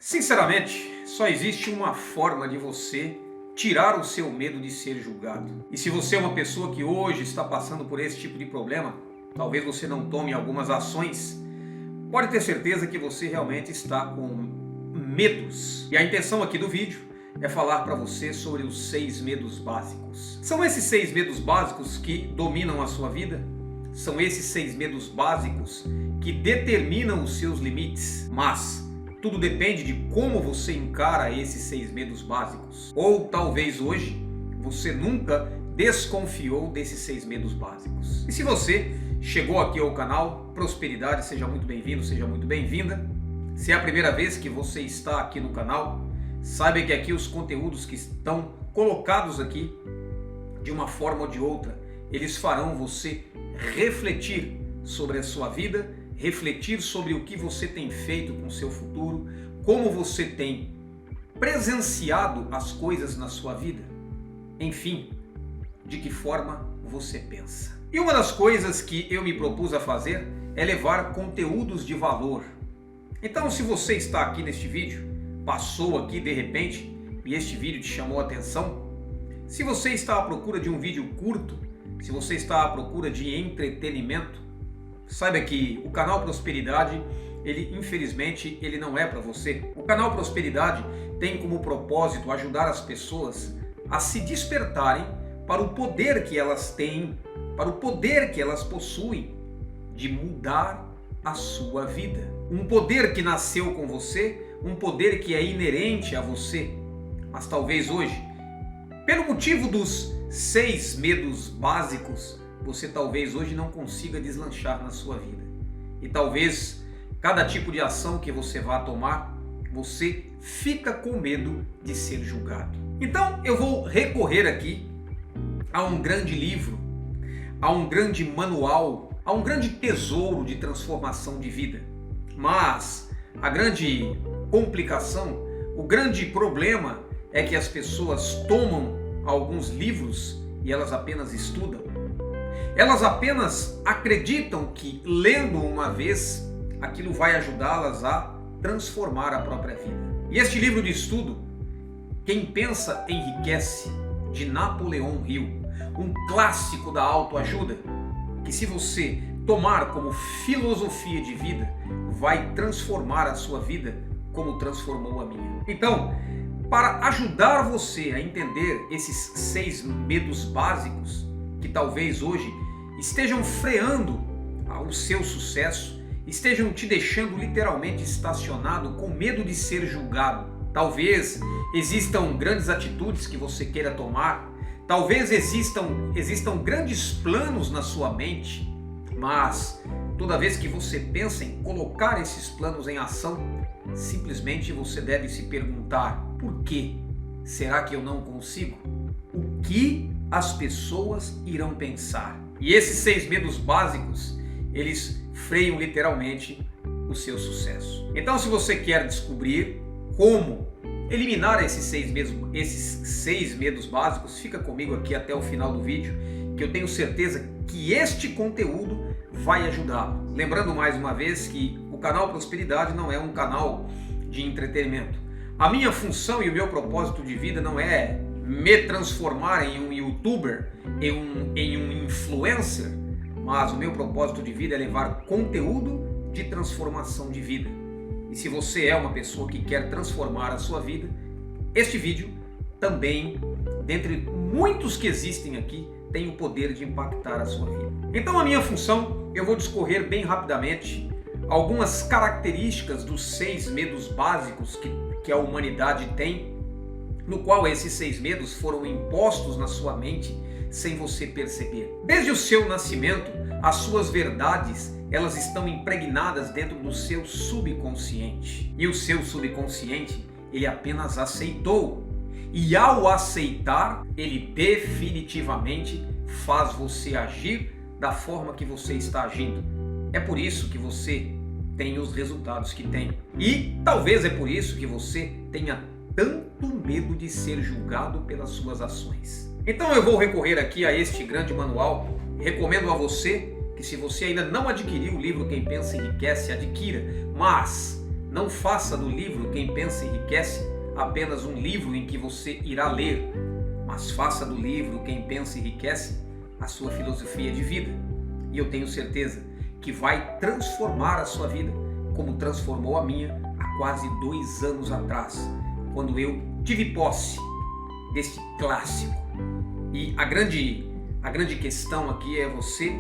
Sinceramente, só existe uma forma de você tirar o seu medo de ser julgado. E se você é uma pessoa que hoje está passando por esse tipo de problema, talvez você não tome algumas ações, pode ter certeza que você realmente está com medos. E a intenção aqui do vídeo é falar para você sobre os 6 medos básicos. São esses 6 medos básicos que dominam a sua vida? São esses 6 medos básicos que determinam os seus limites? Mas tudo depende de como você encara esses 6 medos básicos. Ou talvez hoje você nunca desconfiou desses 6 medos básicos. E se você chegou aqui ao canal Prosperidade, seja muito bem-vindo, seja muito bem-vinda. Se é a primeira vez que você está aqui no canal, saiba que aqui os conteúdos que estão colocados aqui, de uma forma ou de outra, eles farão você refletir sobre a sua vida, refletir sobre o que você tem feito com o seu futuro, como você tem presenciado as coisas na sua vida, enfim, de que forma você pensa. E uma das coisas que eu me propus a fazer é levar conteúdos de valor. Então, se você está aqui neste vídeo, passou aqui de repente e este vídeo te chamou a atenção, se você está à procura de um vídeo curto, se você está à procura de entretenimento, saiba que o canal Prosperidade, infelizmente, ele não é para você. O canal Prosperidade tem como propósito ajudar as pessoas a se despertarem para o poder que elas têm, para o poder que elas possuem de mudar a sua vida. Um poder que nasceu com você, um poder que é inerente a você, mas talvez hoje, pelo motivo dos 6 medos básicos, você talvez hoje não consiga deslanchar na sua vida. E talvez cada tipo de ação que você vá tomar, você fica com medo de ser julgado. Então eu vou recorrer aqui a um grande livro, a um grande manual, a um grande tesouro de transformação de vida. Mas a grande complicação, o grande problema é que as pessoas tomam alguns livros e elas apenas estudam. Elas apenas acreditam que lendo uma vez, aquilo vai ajudá-las a transformar a própria vida. E este livro de estudo, Quem Pensa Enriquece, de Napoleão Hill, um clássico da autoajuda, que se você tomar como filosofia de vida, vai transformar a sua vida como transformou a minha. Então, para ajudar você a entender esses 6 medos básicos, que talvez hoje estejam freando o seu sucesso, estejam te deixando literalmente estacionado com medo de ser julgado. Talvez existam grandes atitudes que você queira tomar, talvez existam grandes planos na sua mente, mas toda vez que você pensa em colocar esses planos em ação, simplesmente você deve se perguntar: por quê? Será que eu não consigo? O que as pessoas irão pensar? E esses 6 medos básicos, eles freiam literalmente o seu sucesso. Então, se você quer descobrir como eliminar esses 6 medos básicos, fica comigo aqui até o final do vídeo, que eu tenho certeza que este conteúdo vai ajudá-lo. Lembrando mais uma vez que o canal Prosperidade não é um canal de entretenimento. A minha função e o meu propósito de vida não é me transformar em um youtuber, em um influencer, mas o meu propósito de vida é levar conteúdo de transformação de vida. E se você é uma pessoa que quer transformar a sua vida, este vídeo também, dentre muitos que existem aqui, tem o poder de impactar a sua vida. Então a minha função, eu vou discorrer bem rapidamente algumas características dos 6 medos básicos que a humanidade tem, no qual esses 6 medos foram impostos na sua mente sem você perceber. Desde o seu nascimento, as suas verdades, elas estão impregnadas dentro do seu subconsciente. E o seu subconsciente, ele apenas aceitou. E ao aceitar, ele definitivamente faz você agir da forma que você está agindo. É por isso que você tem os resultados que tem. E talvez é por isso que você tenha tanto medo de ser julgado pelas suas ações. Então eu vou recorrer aqui a este grande manual. Recomendo a você que, se você ainda não adquiriu o livro Quem Pensa Enriquece, adquira. Mas Não faça do livro Quem Pensa Enriquece apenas um livro em que você irá ler, mas faça do livro Quem Pensa Enriquece a sua filosofia de vida. E eu tenho certeza que vai transformar a sua vida, como transformou a minha há quase 2 anos atrás, quando eu tive posse deste clássico. E a grande questão aqui é você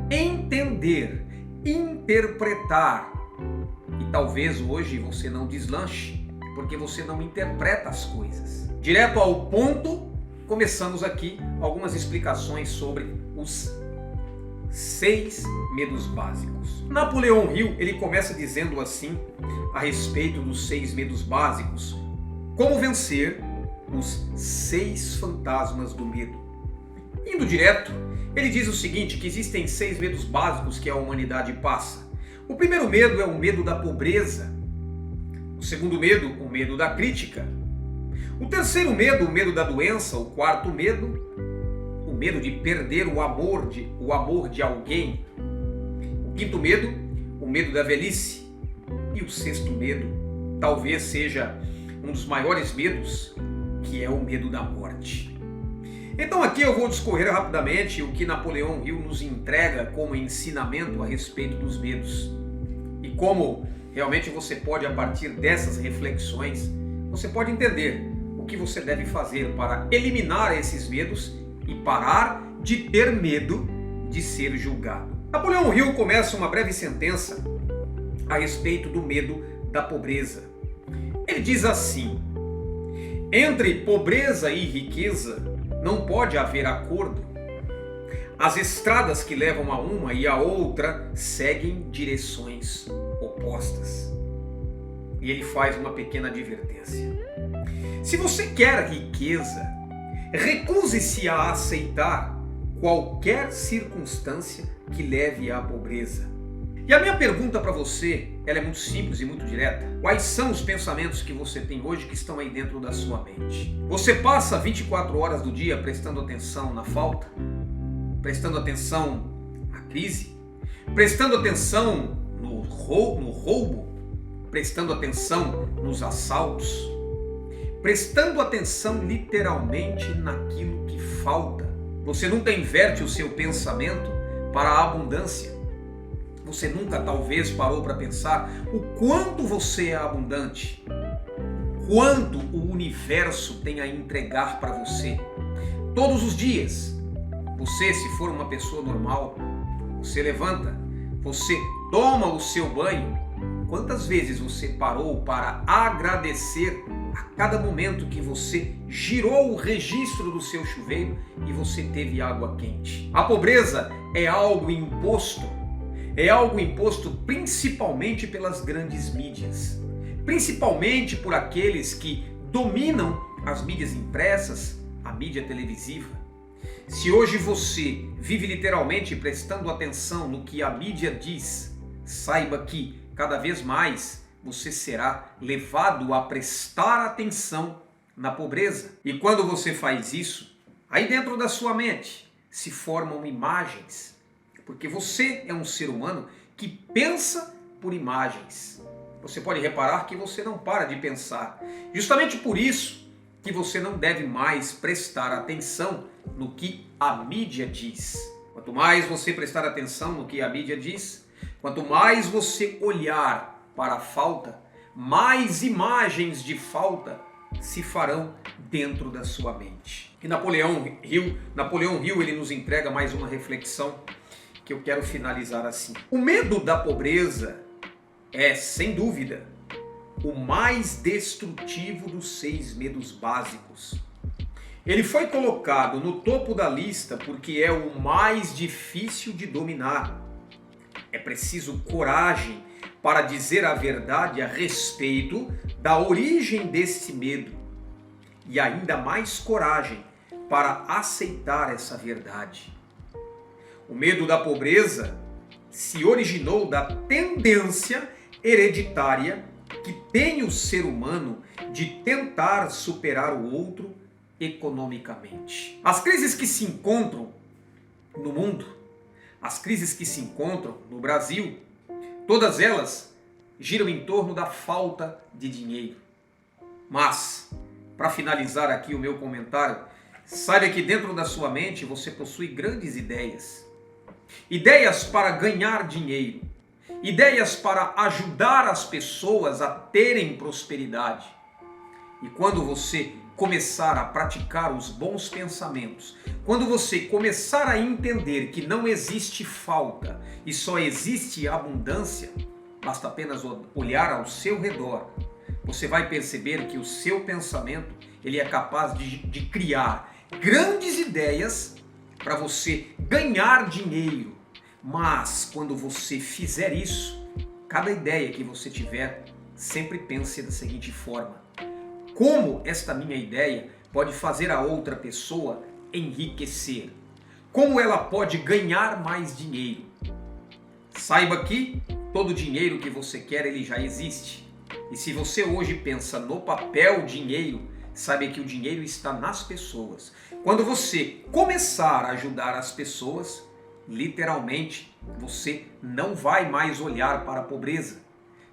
entender, interpretar. E talvez hoje você não deslanche, porque você não interpreta as coisas. Direto ao ponto, começamos aqui algumas explicações sobre os 6 medos básicos. Napoleão Hill, ele começa dizendo assim, a respeito dos 6 medos básicos: como vencer os 6 fantasmas do medo. Indo direto, ele diz o seguinte, que existem 6 medos básicos que a humanidade passa. O primeiro medo é o medo da pobreza. O segundo medo, o medo da crítica. O terceiro medo, o medo da doença. O quarto medo, o medo de perder o amor de alguém. O quinto medo, o medo da velhice. E o sexto medo, talvez seja um dos maiores medos, que é o medo da morte. Então aqui eu vou discorrer rapidamente o que Napoleão Hill nos entrega como ensinamento a respeito dos medos. E como realmente você pode, a partir dessas reflexões, você pode entender o que você deve fazer para eliminar esses medos e parar de ter medo de ser julgado. Napoleão Hill começa uma breve sentença a respeito do medo da pobreza. Ele diz assim: entre pobreza e riqueza não pode haver acordo. As estradas que levam a uma e a outra seguem direções opostas. E ele faz uma pequena advertência. Se você quer riqueza, recuse-se a aceitar qualquer circunstância que leve à pobreza. E a minha pergunta para você, ela é muito simples e muito direta. Quais são os pensamentos que você tem hoje que estão aí dentro da sua mente? Você passa 24 horas do dia prestando atenção na falta? Prestando atenção na crise? Prestando atenção no roubo? Prestando atenção nos assaltos? Prestando atenção literalmente naquilo que falta? Você nunca inverte o seu pensamento para a abundância? Você nunca talvez parou para pensar o quanto você é abundante? Quanto o universo tem a entregar para você? Todos os dias, você, se for uma pessoa normal, você levanta, você toma o seu banho. Quantas vezes você parou para agradecer a cada momento que você girou o registro do seu chuveiro e você teve água quente? A pobreza é algo imposto. É algo imposto principalmente pelas grandes mídias, principalmente por aqueles que dominam as mídias impressas, a mídia televisiva. Se hoje você vive literalmente prestando atenção no que a mídia diz, saiba que cada vez mais você será levado a prestar atenção na pobreza. E quando você faz isso, aí dentro da sua mente se formam imagens. Porque você é um ser humano que pensa por imagens. Você pode reparar que você não para de pensar. Justamente por isso que você não deve mais prestar atenção no que a mídia diz. Quanto mais você prestar atenção no que a mídia diz, quanto mais você olhar para a falta, mais imagens de falta se farão dentro da sua mente. E Napoleão Hill, ele nos entrega mais uma reflexão que eu quero finalizar assim. O medo da pobreza é, sem dúvida, o mais destrutivo dos 6 medos básicos. Ele foi colocado no topo da lista porque é o mais difícil de dominar. É preciso coragem para dizer a verdade a respeito da origem desse medo. E ainda mais coragem para aceitar essa verdade. O medo da pobreza se originou da tendência hereditária que tem o ser humano de tentar superar o outro economicamente. As crises que se encontram no mundo, as crises que se encontram no Brasil, todas elas giram em torno da falta de dinheiro. Mas, para finalizar aqui o meu comentário, saiba que dentro da sua mente você possui grandes ideias. Ideias para ganhar dinheiro. Ideias para ajudar as pessoas a terem prosperidade. E quando você começar a praticar os bons pensamentos, quando você começar a entender que não existe falta e só existe abundância, basta apenas olhar ao seu redor, você vai perceber que o seu pensamento ele é capaz de criar grandes ideias para você ganhar dinheiro. Mas quando você fizer isso, cada ideia que você tiver, sempre pense da seguinte forma: como esta minha ideia pode fazer a outra pessoa enriquecer? Como ela pode ganhar mais dinheiro? Saiba que todo dinheiro que você quer, ele já existe. E se você hoje pensa no papel dinheiro, saiba que o dinheiro está nas pessoas. Quando você começar a ajudar as pessoas, literalmente, você não vai mais olhar para a pobreza,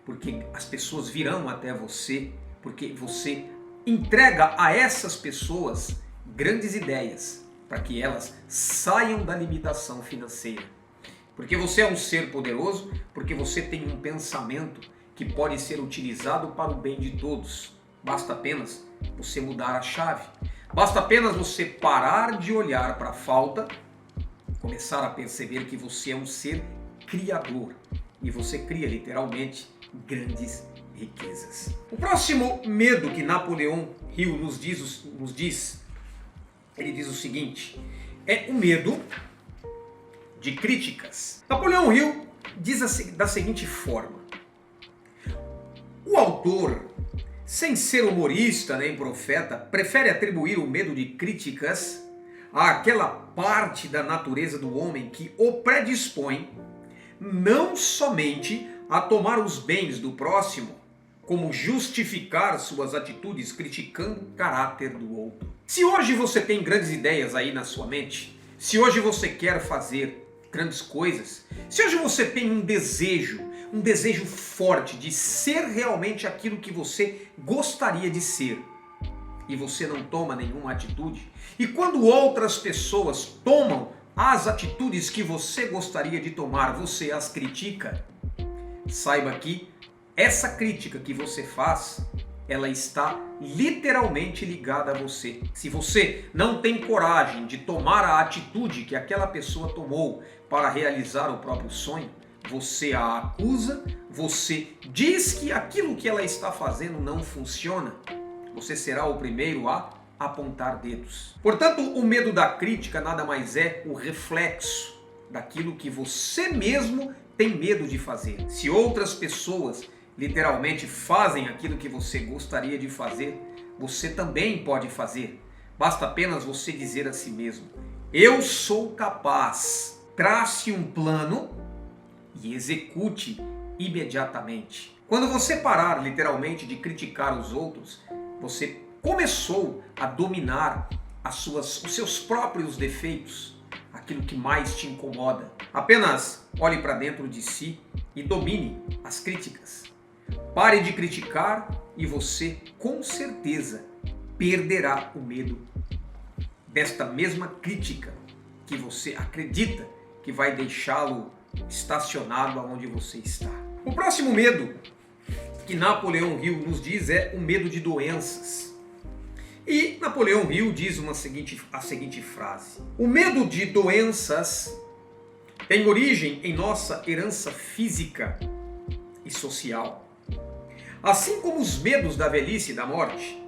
porque as pessoas virão até você, porque você entrega a essas pessoas grandes ideias para que elas saiam da limitação financeira. Porque você é um ser poderoso, porque você tem um pensamento que pode ser utilizado para o bem de todos. Basta apenas você mudar a chave. Basta apenas você parar de olhar para a falta, começar a perceber que você é um ser criador e você cria literalmente grandes riquezas. O próximo medo que Napoleão Hill nos diz, ele diz o seguinte: é o medo de críticas. Napoleão Hill diz da seguinte forma: o autor, sem ser humorista nem profeta, prefere atribuir o medo de críticas àquela parte da natureza do homem que o predispõe não somente a tomar os bens do próximo, como justificar suas atitudes criticando o caráter do outro. Se hoje você tem grandes ideias aí na sua mente, se hoje você quer fazer grandes coisas, se hoje você tem um desejo forte de ser realmente aquilo que você gostaria de ser, e você não toma nenhuma atitude, e quando outras pessoas tomam as atitudes que você gostaria de tomar, você as critica, saiba que essa crítica que você faz, ela está literalmente ligada a você. Se você não tem coragem de tomar a atitude que aquela pessoa tomou para realizar o próprio sonho, você a acusa, você diz que aquilo que ela está fazendo não funciona, você será o primeiro a apontar dedos. Portanto, o medo da crítica nada mais é o reflexo daquilo que você mesmo tem medo de fazer. Se outras pessoas literalmente fazem aquilo que você gostaria de fazer, você também pode fazer. Basta apenas você dizer a si mesmo: eu sou capaz. Trace um plano e execute imediatamente. Quando você parar literalmente de criticar os outros, você começou a dominar os seus próprios defeitos, aquilo que mais te incomoda. Apenas olhe para dentro de si e domine as críticas. Pare de criticar e você, com certeza, perderá o medo desta mesma crítica que você acredita que vai deixá-lo estacionado aonde você está. O próximo medo que Napoleão Hill nos diz é o medo de doenças. E Napoleão Hill diz a seguinte frase: o medo de doenças tem origem em nossa herança física e social, assim como os medos da velhice e da morte,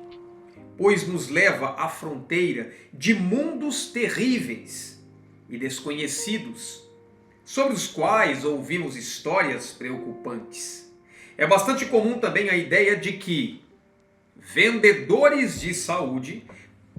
pois nos leva à fronteira de mundos terríveis e desconhecidos, sobre os quais ouvimos histórias preocupantes. É bastante comum também a ideia de que vendedores de saúde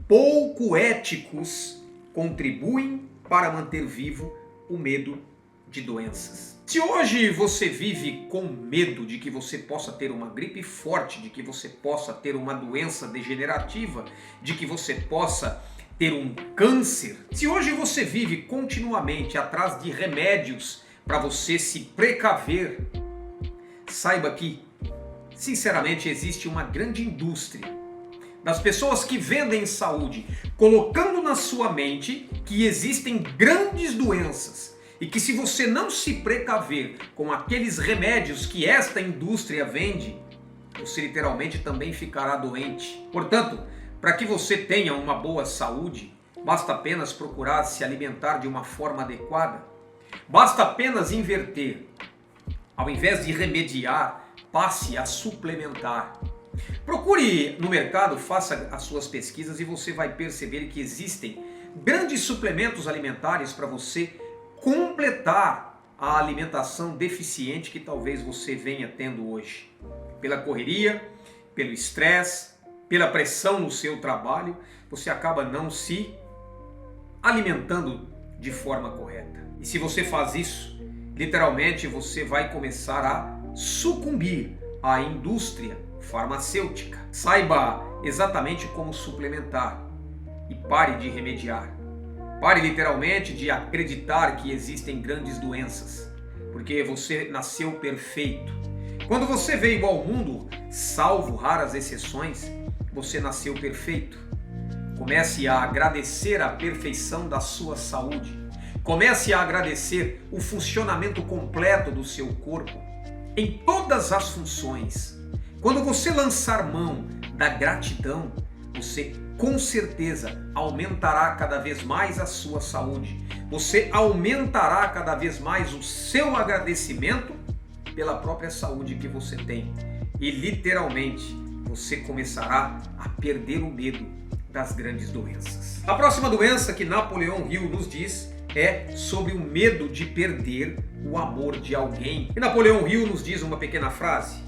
pouco éticos contribuem para manter vivo o medo de doenças. Se hoje você vive com medo de que você possa ter uma gripe forte, de que você possa ter uma doença degenerativa, de que você possa ter um câncer, se hoje você vive continuamente atrás de remédios para você se precaver, Saiba que, sinceramente, existe uma grande indústria das pessoas que vendem saúde, colocando na sua mente que existem grandes doenças e que se você não se precaver com aqueles remédios que esta indústria vende, você literalmente também ficará doente. Portanto, para que você tenha uma boa saúde, basta apenas procurar se alimentar de uma forma adequada. Basta apenas inverter. Ao invés de remediar, passe a suplementar. Procure no mercado, faça as suas pesquisas e você vai perceber que existem grandes suplementos alimentares para você completar a alimentação deficiente que talvez você venha tendo hoje. Pela correria, pelo estresse, pela pressão no seu trabalho, você acaba não se alimentando de forma correta. E se você faz isso, literalmente você vai começar a sucumbir à indústria farmacêutica. Saiba exatamente como suplementar e pare de remediar. Pare literalmente de acreditar que existem grandes doenças, porque você nasceu perfeito. Quando você veio ao mundo, salvo raras exceções, você nasceu perfeito. Comece a agradecer a perfeição da sua saúde. Comece a agradecer o funcionamento completo do seu corpo, em todas as funções. Quando você lançar mão da gratidão, você com certeza aumentará cada vez mais a sua saúde. Você aumentará cada vez mais o seu agradecimento pela própria saúde que você tem. E literalmente você começará a perder o medo das grandes doenças. A próxima doença que Napoleão Hill nos diz é sobre o medo de perder o amor de alguém. E Napoleão Hill nos diz uma pequena frase,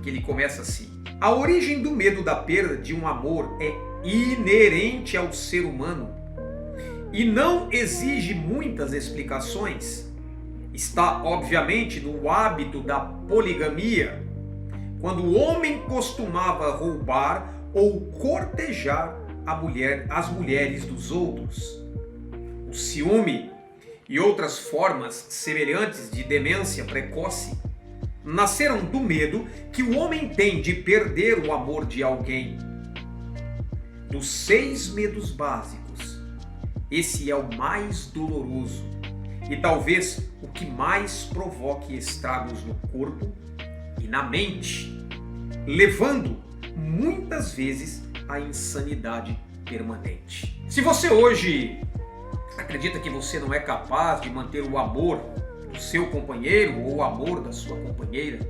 que ele começa assim: a origem do medo da perda de um amor é inerente ao ser humano e não exige muitas explicações. Está, obviamente, no hábito da poligamia, quando o homem costumava roubar ou cortejar as mulheres dos outros. O ciúme e outras formas semelhantes de demência precoce nasceram do medo que o homem tem de perder o amor de alguém. Dos 6 medos básicos, esse é o mais doloroso e talvez o que mais provoque estragos no corpo e na mente, levando muitas vezes à insanidade permanente. Se você hoje acredita que você não é capaz de manter o amor do seu companheiro ou o amor da sua companheira,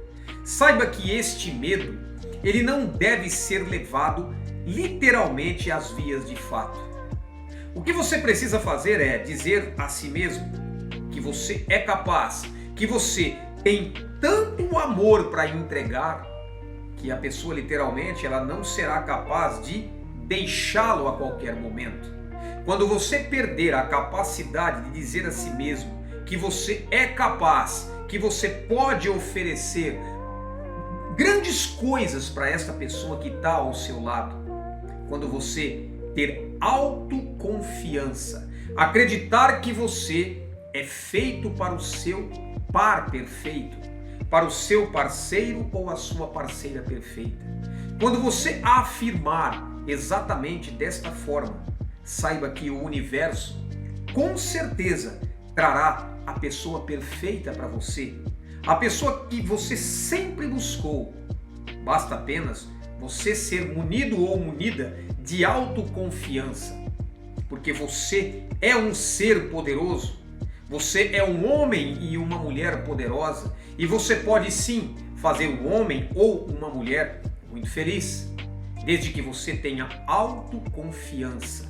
saiba que este medo, ele não deve ser levado literalmente às vias de fato. O que você precisa fazer é dizer a si mesmo que você é capaz, que você tem tanto amor para entregar, que a pessoa literalmente ela não será capaz de deixá-lo a qualquer momento. Quando você perder a capacidade de dizer a si mesmo que você é capaz, que você pode oferecer grandes coisas para esta pessoa que está ao seu lado, quando você ter autoconfiança, acreditar que você é feito para o seu par perfeito, para o seu parceiro ou a sua parceira perfeita. Quando você afirmar exatamente desta forma, saiba que o universo com certeza trará a pessoa perfeita para você, a pessoa que você sempre buscou. Basta apenas você ser munido ou munida de autoconfiança, porque você é um ser poderoso, você é um homem e uma mulher poderosa, e você pode sim fazer um homem ou uma mulher muito feliz, desde que você tenha autoconfiança.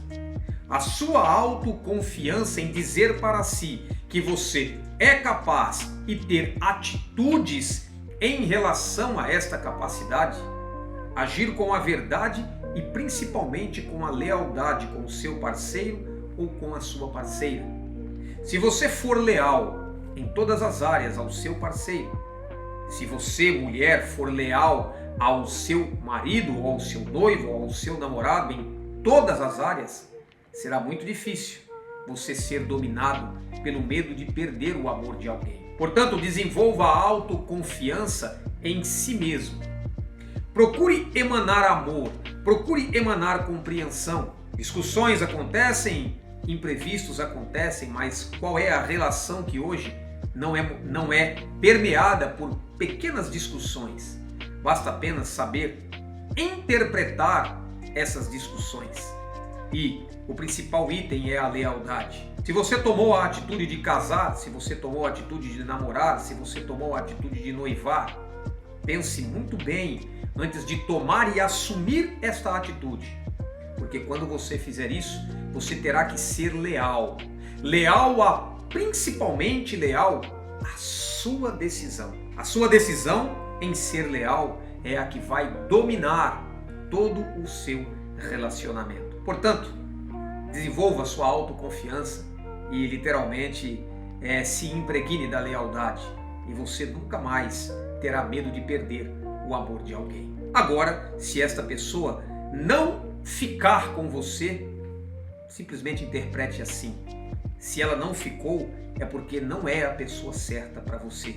A sua autoconfiança em dizer para si que você é capaz e ter atitudes em relação a esta capacidade, agir com a verdade e principalmente com a lealdade com o seu parceiro ou com a sua parceira. Se você for leal em todas as áreas ao seu parceiro, se você, mulher, for leal ao seu marido ou ao seu noivo ou ao seu namorado em todas as áreas, será muito difícil você ser dominado pelo medo de perder o amor de alguém. Portanto, desenvolva a autoconfiança em si mesmo. Procure emanar amor, procure emanar compreensão. Discussões acontecem, imprevistos acontecem, mas qual é a relação que hoje não é permeada por pequenas discussões? Basta apenas saber interpretar essas discussões. E o principal item é a lealdade. Se você tomou a atitude de casar, se você tomou a atitude de namorar, se você tomou a atitude de noivar, pense muito bem antes de tomar e assumir esta atitude. Porque quando você fizer isso, você terá que ser leal. Principalmente leal à sua decisão. A sua decisão em ser leal é a que vai dominar todo o seu relacionamento. Portanto, desenvolva sua autoconfiança e literalmente se impregne da lealdade. E você nunca mais terá medo de perder o amor de alguém. Agora, se esta pessoa não ficar com você, simplesmente interprete assim: se ela não ficou, é porque não é a pessoa certa para você.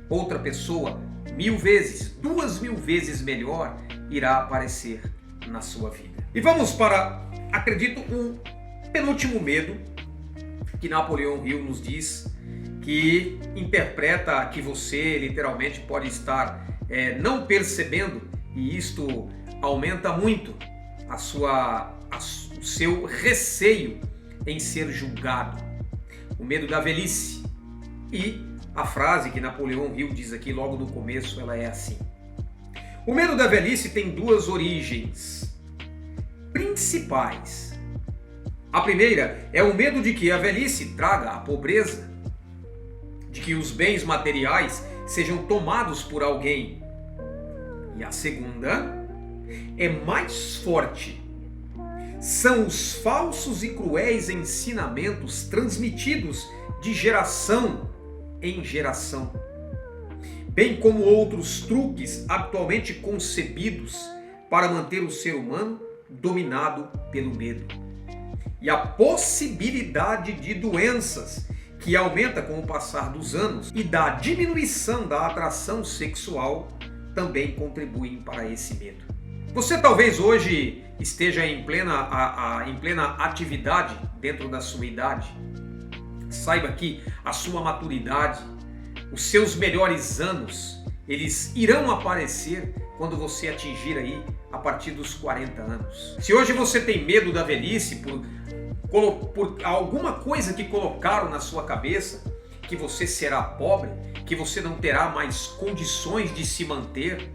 Outra pessoa, 1000 vezes, 2000 vezes melhor, irá aparecer na sua vida. E vamos para, acredito, um penúltimo medo que Napoleão Hill nos diz, que interpreta que você literalmente pode estar não percebendo, e isto aumenta muito o seu receio em ser julgado. O medo da velhice. E a frase que Napoleão Hill diz aqui logo no começo, ela é assim: o medo da velhice tem duas origens principais. A primeira é o medo de que a velhice traga a pobreza, de que os bens materiais sejam tomados por alguém. E a segunda é mais forte. São os falsos e cruéis ensinamentos transmitidos de geração em geração, bem como outros truques atualmente concebidos para manter o ser humano dominado pelo medo. E a possibilidade de doenças que aumenta com o passar dos anos e da diminuição da atração sexual também contribuem para esse medo. Você talvez hoje esteja em plena atividade dentro da sua idade. Saiba que a sua maturidade, os seus melhores anos, eles irão aparecer quando você atingir aí a partir dos 40 anos. Se hoje você tem medo da velhice por alguma coisa que colocaram na sua cabeça, que você será pobre, que você não terá mais condições de se manter,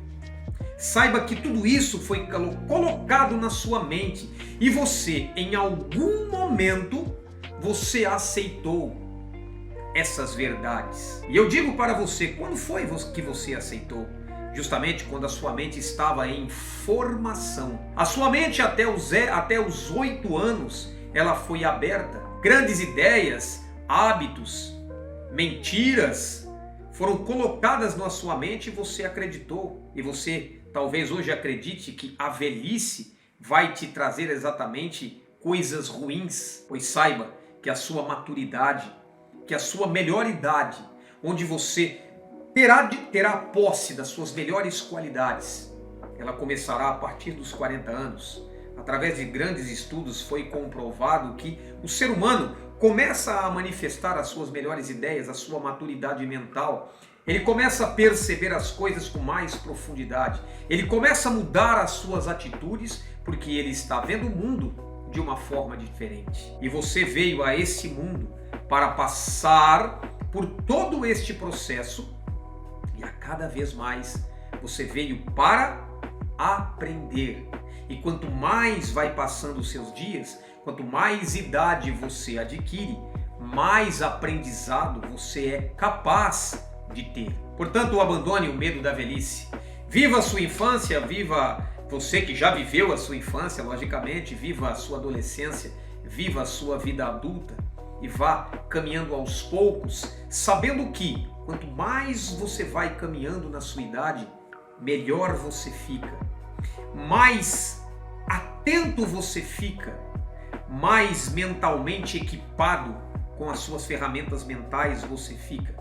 saiba que tudo isso foi colocado na sua mente e você, em algum momento, você aceitou essas verdades. E eu digo para você, quando foi que você aceitou? Justamente quando a sua mente estava em formação. A sua mente até os 8 anos, ela foi aberta. Grandes ideias, hábitos, mentiras foram colocadas na sua mente e você acreditou. E você talvez hoje acredite que a velhice vai te trazer exatamente coisas ruins. Pois saiba que a sua maturidade, que a sua melhor idade, onde você terá posse das suas melhores qualidades, ela começará a partir dos 40 anos. Através de grandes estudos foi comprovado que o ser humano começa a manifestar as suas melhores ideias, a sua maturidade mental. Ele começa a perceber as coisas com mais profundidade. Ele começa a mudar as suas atitudes porque ele está vendo o mundo de uma forma diferente. E você veio a esse mundo para passar por todo este processo e a cada vez mais você veio para aprender. E quanto mais vai passando os seus dias, quanto mais idade você adquire, mais aprendizado você é capaz de ter. Portanto, abandone o medo da velhice. Viva a sua infância, viva você que já viveu a sua infância, logicamente, viva a sua adolescência, viva a sua vida adulta e vá caminhando aos poucos, sabendo que quanto mais você vai caminhando na sua idade, melhor você fica, mais atento você fica, mais mentalmente equipado com as suas ferramentas mentais você fica.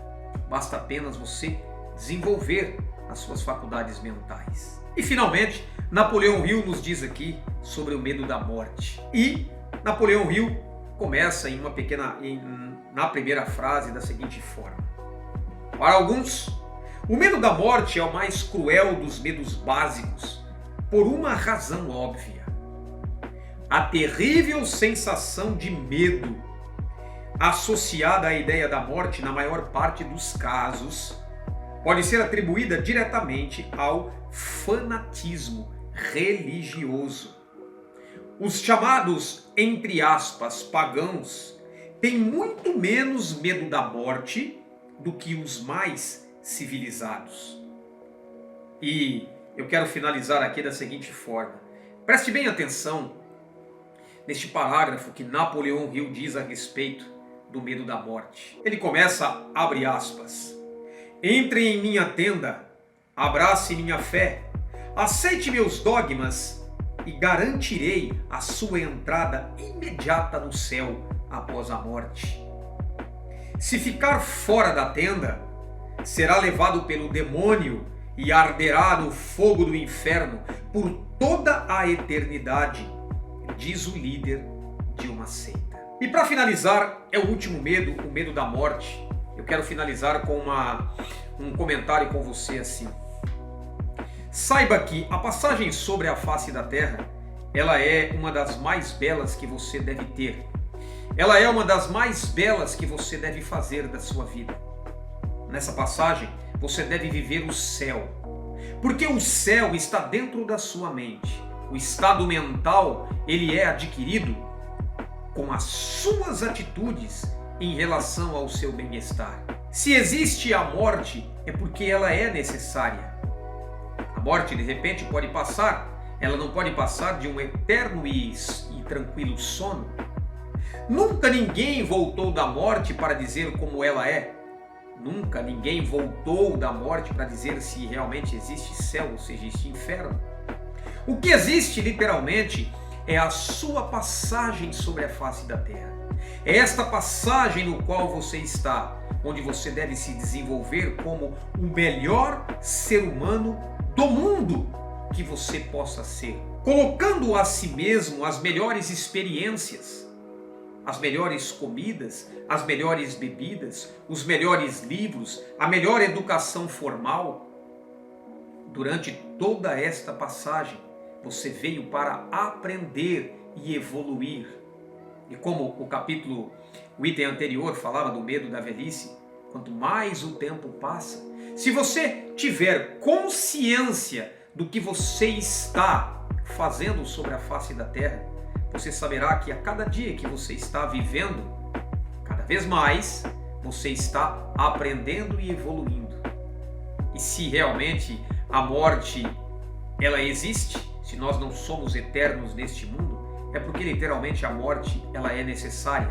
Basta apenas você desenvolver as suas faculdades mentais. E finalmente, Napoleão Hill nos diz aqui sobre o medo da morte. E Napoleão Hill começa na primeira frase da seguinte forma: para alguns, o medo da morte é o mais cruel dos medos básicos, por uma razão óbvia. A terrível sensação de medo associada à ideia da morte, na maior parte dos casos, pode ser atribuída diretamente ao fanatismo religioso. Os chamados, entre aspas, pagãos, têm muito menos medo da morte do que os mais civilizados. E eu quero finalizar aqui da seguinte forma: preste bem atenção neste parágrafo que Napoleão Hill diz a respeito do medo da morte. Ele começa, abre aspas: entre em minha tenda, abrace minha fé, aceite meus dogmas e garantirei a sua entrada imediata no céu após a morte. Se ficar fora da tenda, será levado pelo demônio e arderá no fogo do inferno por toda a eternidade, diz o líder de uma seita. E para finalizar, é o último medo, o medo da morte. Eu quero finalizar com um comentário com você assim. Saiba que a passagem sobre a face da terra, ela é uma das mais belas que você deve ter. Ela é uma das mais belas que você deve fazer da sua vida. Nessa passagem, você deve viver o céu. Porque o céu está dentro da sua mente. O estado mental, ele é adquirido com as suas atitudes em relação ao seu bem-estar. Se existe a morte, é porque ela é necessária. A morte, de repente, pode passar. Ela não pode passar de um eterno e tranquilo sono. Nunca ninguém voltou da morte para dizer como ela é. Nunca ninguém voltou da morte para dizer se realmente existe céu ou se existe inferno. O que existe literalmente é a sua passagem sobre a face da terra. É esta passagem no qual você está, onde você deve se desenvolver como o melhor ser humano do mundo que você possa ser, colocando a si mesmo as melhores experiências, as melhores comidas, as melhores bebidas, os melhores livros, a melhor educação formal. Durante toda esta passagem, você veio para aprender e evoluir. E como o item anterior falava do medo da velhice, quanto mais o tempo passa, se você tiver consciência do que você está fazendo sobre a face da terra, você saberá que a cada dia que você está vivendo, cada vez mais, você está aprendendo e evoluindo. E se realmente a morte, ela existe, se nós não somos eternos neste mundo, é porque literalmente a morte, ela é necessária.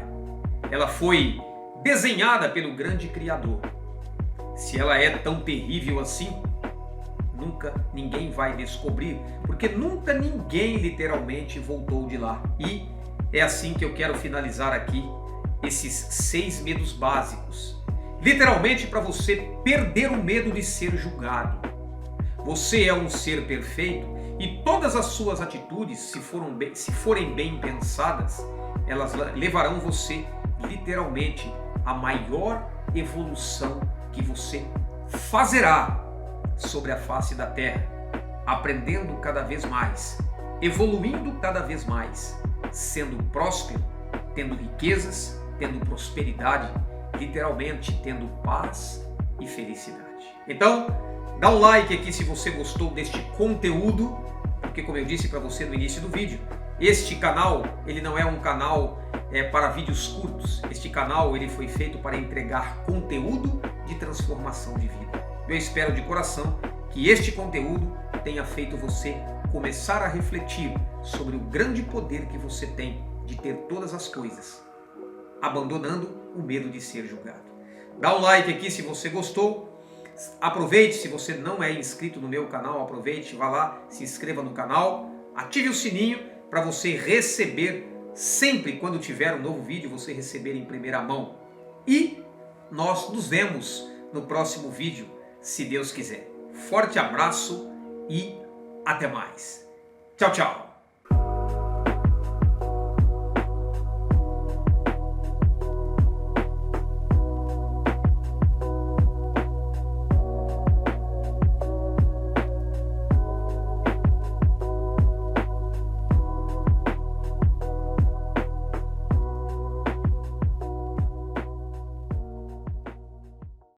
Ela foi desenhada pelo grande Criador. Se ela é tão terrível assim, nunca ninguém vai descobrir, porque nunca ninguém literalmente voltou de lá. E é assim que eu quero finalizar aqui esses 6 medos básicos. Literalmente para você perder o medo de ser julgado. Você é um ser perfeito e todas as suas atitudes, se forem bem pensadas, elas levarão você literalmente à maior evolução que você fazerá sobre a face da terra, aprendendo cada vez mais, evoluindo cada vez mais, sendo próspero, tendo riquezas, tendo prosperidade, literalmente tendo paz e felicidade. Então, dá um like aqui se você gostou deste conteúdo, porque como eu disse para você no início do vídeo, este canal, ele não é um canal para vídeos curtos. Este canal, ele foi feito para entregar conteúdo de transformação de vida. Eu espero de coração que este conteúdo tenha feito você começar a refletir sobre o grande poder que você tem de ter todas as coisas, abandonando o medo de ser julgado. Dá um like aqui se você gostou. Aproveite, se você não é inscrito no meu canal, aproveite, vá lá, se inscreva no canal, ative o sininho para você receber sempre quando tiver um novo vídeo, você receber em primeira mão. E nós nos vemos no próximo vídeo, se Deus quiser. Forte abraço e até mais. Tchau, tchau.